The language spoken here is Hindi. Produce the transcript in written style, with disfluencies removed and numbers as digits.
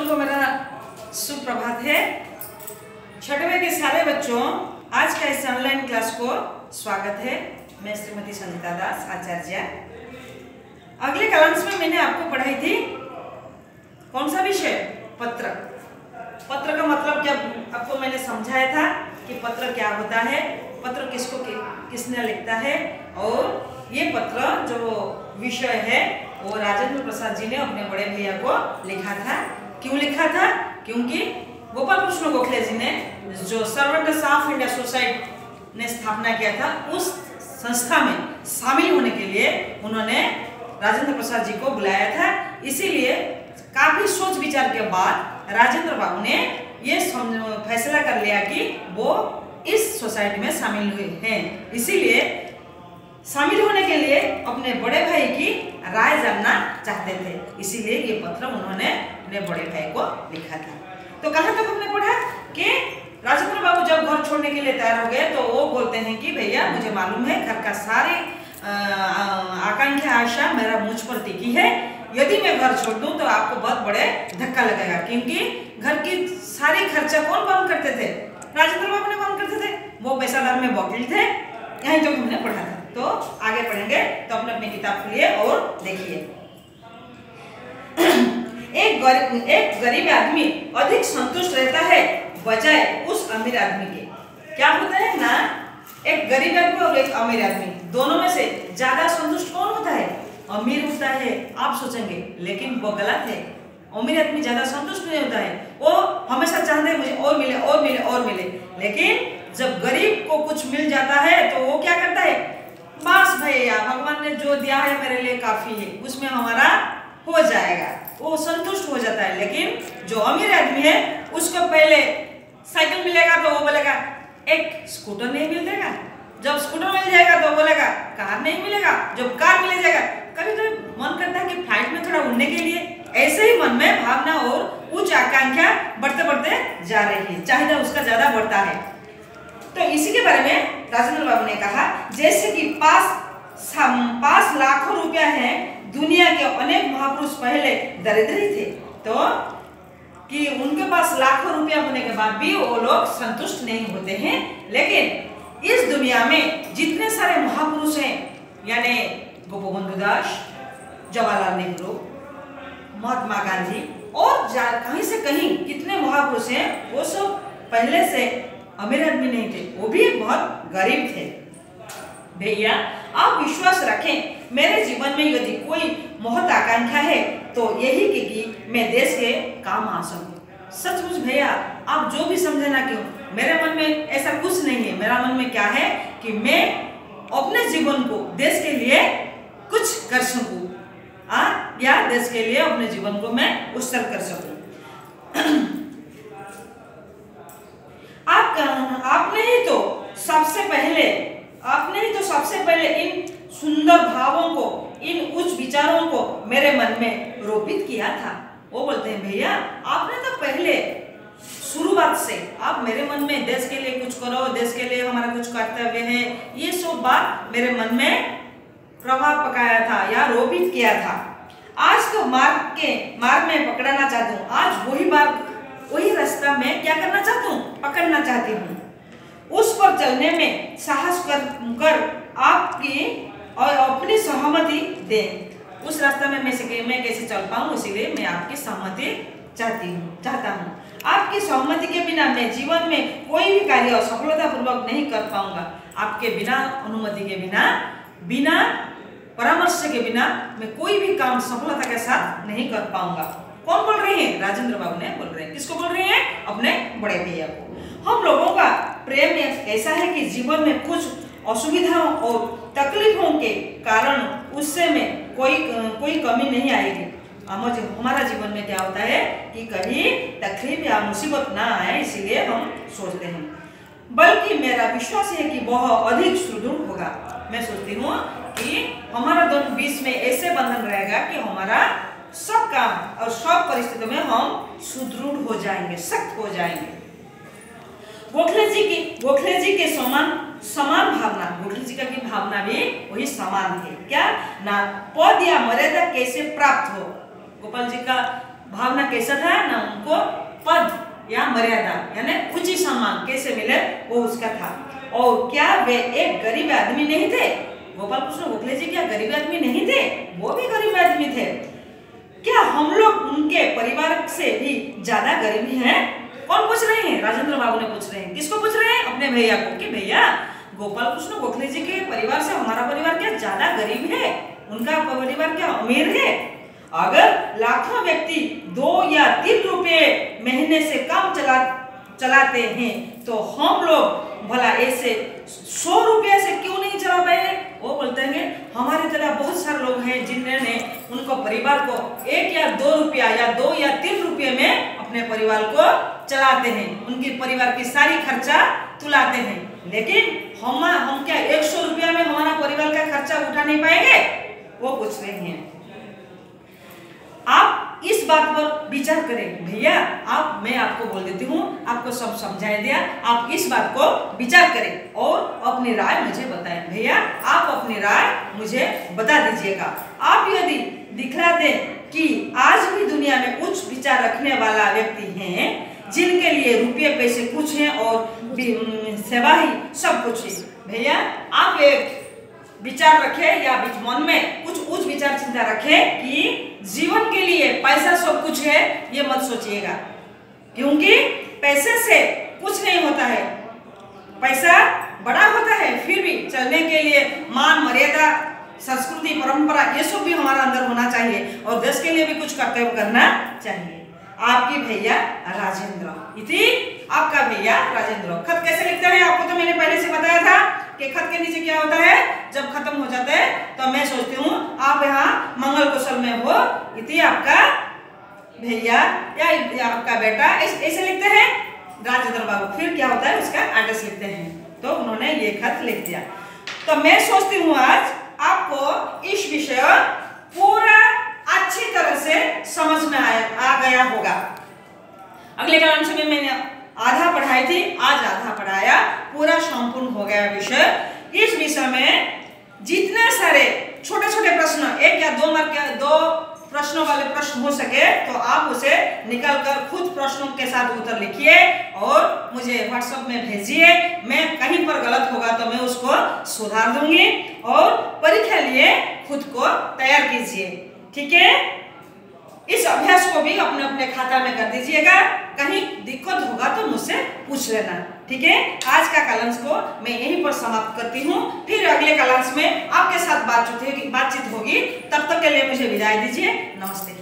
बच्चों को मेरा सुप्रभात है। छठवें के सारे बच्चों, आज का इस ऑनलाइन क्लास को स्वागत है। मैं श्रीमती संगीता दास आचार्य। अगले क्लास में मैंने आपको पढ़ाई थी कौन सा विषय? पत्र। पत्र का मतलब क्या आपको मैंने समझाया था कि पत्र क्या होता है, पत्र किसको किसने लिखता है, और ये पत्र जो विषय है वो राजेंद्र प्रसाद जी ने अपने बड़े भैया को लिखा था। क्यों लिखा था? क्योंकि गोपाल कृष्ण गोखले जी ने जो सर्वेंट्स ऑफ इंडिया सोसाइटी ने स्थापना किया था, उस संस्था में शामिल होने के लिए उन्होंने राजेंद्र प्रसाद जी को बुलाया था। इसीलिए काफी सोच विचार के बाद राजेंद्र बाबू ने ये फैसला कर लिया कि वो इस सोसाइटी में शामिल हुए हैं। इसीलिए शामिल होने के लिए अपने बड़े भाई की राय जानना चाहते थे, इसीलिए ये पत्र उन्होंने अपने बड़े भाई को लिखा था। तो कहाँ तक हमने पढ़ा कि राजेंद्र बाबू जब घर छोड़ने के लिए तैयार हो गए तो वो बोलते हैं कि भैया मुझे मालूम है घर का सारे आकांक्षा आशा मेरा मुझ पर टिकी है। यदि मैं घर छोड़ दूं तो आपको बहुत बड़े धक्का लगेगा, क्योंकि घर की सारी खर्चा कौन बंद करते थे? राजेंद्र बाबू ने बंद करते थे। वो पैसादार में वकील थे। यही जो हमने पढ़ा था। तो आगे पढ़ेंगे, तो अपने अपनी किताब खोलिए और देखिए। एक गरीब आदमी अधिक संतुष्ट रहता है बजाय उस अमीर आदमी के। क्या होता है ना, एक गरीब आदमी और एक अमीर आदमी, दोनों में से ज्यादा संतुष्ट कौन होता है? अमीर होता है। आप सोचेंगे, लेकिन वो गलत है। अमीर आदमी ज्यादा संतुष्ट नहीं होता है। वो हमेशा चाहते हैं मुझे और मिले और मिले और मिले, लेकिन जब गरीब को कुछ मिल जाता है तो वो क्या करता है? बस भैया भगवान ने जो दिया है मेरे लिए काफी है, उसमें हमारा हो जाएगा, वो संतुष्ट हो जाता है। लेकिन जो अमीर आदमी है उसको पहले साइकिल मिलेगा तो वो बोलेगा एक स्कूटर नहीं मिलेगा, जब स्कूटर मिल जाएगा तो बोलेगा कार नहीं मिलेगा, जब कार मिल जाएगा कभी कभी मन करता है कि फ्लाइट में थोड़ा उड़ने के लिए। ऐसे ही मन में भावना और उच्च आकांक्षा बढ़ते बढ़ते जा रही है, चाहिए उसका ज्यादा बढ़ता है। तो इसी के बारे में राजेंद्र बाबू ने कहा, जैसे कि पास लाखों रुपया है, दुनिया के अनेक महापुरुष पहले दरिद्र ही थे, तो कि उनके पास लाखों रुपया होने के बाद भी वो लोग संतुष्ट नहीं होते हैं। लेकिन इस दुनिया में जितने सारे महापुरुष हैं, यानी गोपबंधु दास, जवाहरलाल नेहरू, महात्मा गांधी और कहीं से कहीं कितने महापुरुष हैं, वो सब पहले से अमीर आदमी नहीं थे, वो भी बहुत गरीब थे। भैया आप विश्वास रखें, मेरे जीवन में यदि कोई महत आकांक्षा है तो यही कि मैं देश के काम आ सकूं। सचमुच भैया आप जो भी समझे ना क्यों, मेरे मन में ऐसा कुछ नहीं है। मेरा मन में क्या है कि मैं अपने जीवन को देश के लिए कुछ कर सकूं, या देश के लिए अपने जीवन को मैं उत्सर्ग कर सकूं। आपने ही तो सबसे पहले इन सुंदर भावों को, इन उच्च विचारों को मेरे मन में रोपित किया था। वो बोलते हैं भैया आपने तो पहले शुरुआत से आप मेरे मन में देश के लिए कुछ करो, देश के लिए हमारा कुछ कर्तव्य है, ये सब बात मेरे मन में प्रभाव पकाया था या रोपित किया था। आज तो मार्ग में पकड़ना चाहता हूँ। आज वही रास्ता मैं क्या करना चाहता हूँ? पकड़ना चाहती हूँ। उस पर चलने में साहस कर आपकी और अपनी सहमति दें। उस रास्ता में मैं कैसे चल पाऊँ, इसीलिए मैं आपकी सहमति चाहता हूँ। आपकी सहमति के बिना मैं जीवन में कोई भी कार्य सफलतापूर्वक नहीं कर पाऊंगा। आपके बिना अनुमति के बिना परामर्श के बिना मैं कोई भी काम सफलता के साथ नहीं कर पाऊंगा। कौन बोल रहे हैं? राजेंद्र बाबू ने बोल रहे हैं। किसको बोल रहे हैं? अपने बड़े भैया को। हम लोगों का प्रेम ऐसा है कि जीवन में कुछ असुविधाओं और तकलीफों के कारण उससे में कोई कमी नहीं आएगी। हमारा जीवन में क्या होता है कि कभी तकलीफ या मुसीबत ना आए, इसीलिए हम सोचते हैं। बल्कि मेरा विश्वास है कि वह अधिक सुदृढ़ होगा। मैं सोचती हूँ कि हमारा दोनों बीच में ऐसे बंधन रहेगा कि हमारा सब काम और सब परिस्थितियों में हम सुदृढ़ हो जाएंगे, सख्त हो जाएंगे। गोखले जी के समान भावना, गोखले जी का की भावना भी वही समान है। क्या ना, पद या मर्यादा कैसे प्राप्त हो। गोपाल जी का भावना कैसा था ना, उनको पद या मर्यादा यानी उचित सम्मान कैसे मिले वो उसका था। और क्या वे एक गरीब आदमी नहीं थे? गोपाल कृष्ण गोखले जी क्या गरीब आदमी नहीं थे? वो भी गरीब आदमी थे। क्या हम लोग उनके परिवार से भी ज्यादा गरीबी हैं? कौन पूछ रहे हैं? राजेंद्र बाबू ने पूछ रहे हैं। किसको पूछ रहे हैं? अपने भैया को कि भैया गोपाल कृष्ण गोखले जी के परिवार से हमारा परिवार क्या ज्यादा गरीब है? उनका परिवार क्या अमीर है? अगर लाखों व्यक्ति 2 या 3 रुपए महीने से कम चलाते हैं तो हम लोग भला ऐसे 100 रुपया से क्यों नहीं चला पाए? वो बोलते हैं हमारी तरह बहुत सारे लोग हैं जिन्होंने उनको परिवार को 1 या 2 रुपया या 2 या 3 रुपये में अपने परिवार को चलाते हैं, उनके परिवार की सारी खर्चा तुलाते हैं। लेकिन हम क्या 100 रुपया में हमारा परिवार का खर्चा उठा नहीं पाएंगे? वो पूछ रहे हैं। आप इस बात पर विचार करें भैया। मैं आपको बोल देती हूँ, आपको सब समझा दिया, आप इस बात को विचार करें और अपनी राय मुझे बताएं। भैया आप अपनी राय मुझे बता दीजिएगा। आप यदि दिखला दें कि आज भी दुनिया में उच्च विचार रखने वाला व्यक्ति हैं जिनके लिए रुपये पैसे कुछ हैं और सेवा ही सब कुछ है। भैया आप एक विचार रखें या मन में कुछ उच्च विचार चिंता रखें कि जीवन के लिए पैसा सब कुछ है, ये मत सोचिएगा, क्योंकि पैसे से कुछ नहीं होता है। पैसा बड़ा होता है, फिर भी चलने के लिए मान मर्यादा संस्कृति परंपरा ये सब भी हमारा अंदर होना चाहिए और देश के लिए भी कुछ कर्तव्य करना चाहिए। आपकी भैया राजेंद्र, इति आपका भैया राजेंद्र। खत कैसे लिखते हैं आपको तो मैंने पहले से बताया था कि खत के नीचे क्या होता है, जब खत्म हो जाता है तो मैं सोचती हूँ आप यहाँ मंगल कुशल में हो, इति आपका भैया या आपका बेटा, ऐसे लिखते हैं राजेंद्र बाबू। फिर क्या होता है उसका एड्रेस लिखते हैं, तो उन्होंने ये खत लिख दिया। तो मैं सोचती हूँ आज आपको इस विषय पूरा अच्छी तरह से समझ में आ गया होगा। अगले क्लास में मैंने आधा पढ़ाई थी, आज आधा पढ़ाया, पूरा संपूर्ण हो गया विषय। इस विषय में जितने सारे छोटे छोटे प्रश्न 1 या 2 मार्क के 2 प्रश्नों वाले प्रश्न हो सके तो आप उसे निकालकर खुद प्रश्नों के साथ उत्तर लिखिए और मुझे व्हाट्सएप में भेजिए। मैं कहीं पर गलत होगा तो मैं उसको सुधार दूंगी और परीक्षा लिए खुद को तैयार कीजिए, ठीक है। इस अभ्यास को भी अपने अपने खाता में कर दीजिएगा, कहीं दिक्कत होगा तो मुझसे पूछ लेना, ठीक है। आज का क्लास को मैं यहीं पर समाप्त करती हूँ, फिर अगले क्लास में आपके साथ बातचीत होगी। तब तक के लिए मुझे विदाई दीजिए, नमस्ते।